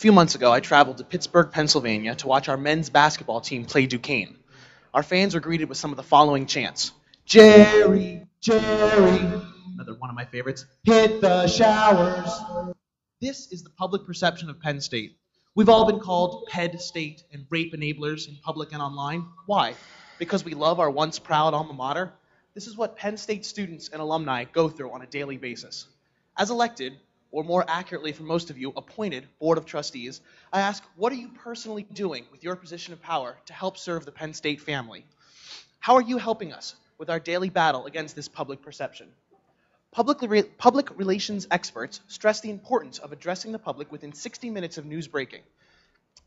few months ago, I traveled to Pittsburgh, Pennsylvania to watch our men's basketball team play Duquesne. Our fans were greeted with some of the following chants. Jerry, Jerry, another one of my favorites, hit the showers. This is the public perception of Penn State. We've all been called Ped State and rape enablers in public and online. Why? Because we love our once proud alma mater? This is what Penn State students and alumni go through on a daily basis. As elected, or more accurately for most of you, appointed Board of Trustees, I ask, what are you personally doing with your position of power to help serve the Penn State family? How are you helping us with our daily battle against this public perception? Public relations experts stress the importance of addressing the public within 60 minutes of news breaking.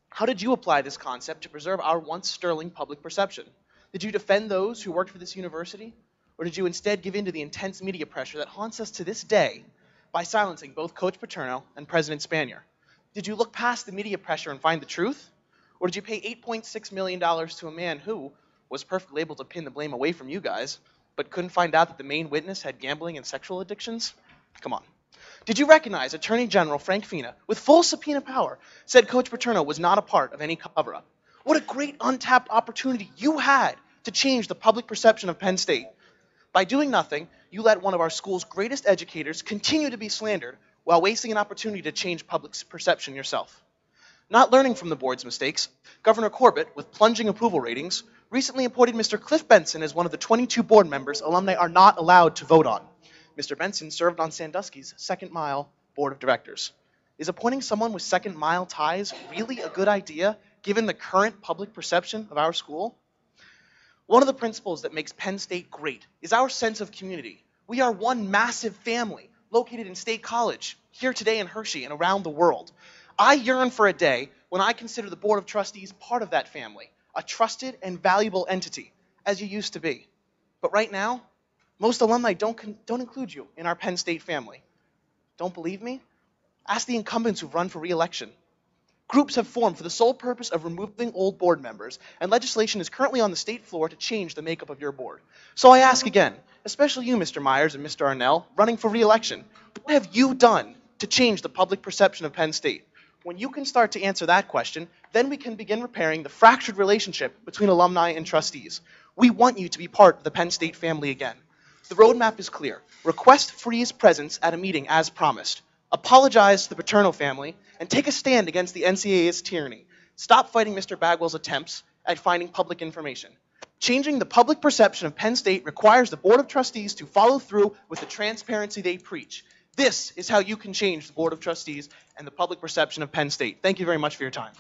How did you apply this concept to preserve our once sterling public perception? Did you defend those who worked for this university? Or did you instead give in to the intense media pressure that haunts us to this day by silencing both Coach Paterno and President Spanier? Did you look past the media pressure and find the truth? Or did you pay $8.6 million to a man who was perfectly able to pin the blame away from you guys, but couldn't find out that the main witness had gambling and sexual addictions? Come on. Did you recognize Attorney General Frank Fina, with full subpoena power, said Coach Paterno was not a part of any cover-up? What a great untapped opportunity you had to change the public perception of Penn State. By doing nothing, you let one of our school's greatest educators continue to be slandered while wasting an opportunity to change public perception yourself. Not learning from the board's mistakes, Governor Corbett, with plunging approval ratings, recently appointed Mr. Cliff Benson as one of the 22 board members alumni are not allowed to vote on. Mr. Benson served on Sandusky's Second Mile Board of Directors. Is appointing someone with Second Mile ties really a good idea, given the current public perception of our school? One of the principles that makes Penn State great is our sense of community. We are one massive family located in State College, here today in Hershey and around the world. I yearn for a day when I consider the Board of Trustees part of that family, a trusted and valuable entity, as you used to be. But right now, most alumni don't include you in our Penn State family. Don't believe me? Ask the incumbents who've run for re-election. Groups have formed for the sole purpose of removing old board members, and legislation is currently on the state floor to change the makeup of your board. So I ask again, especially you, Mr. Myers and Mr. Arnell, running for re-election, what have you done to change the public perception of Penn State? When you can start to answer that question, then we can begin repairing the fractured relationship between alumni and trustees. We want you to be part of the Penn State family again. The roadmap is clear. Request Free's presence at a meeting as promised. Apologize to the Paterno family, and take a stand against the NCAA's tyranny. Stop fighting Mr. Bagwell's attempts at finding public information. Changing the public perception of Penn State requires the Board of Trustees to follow through with the transparency they preach. This is how you can change the Board of Trustees and the public perception of Penn State. Thank you very much for your time.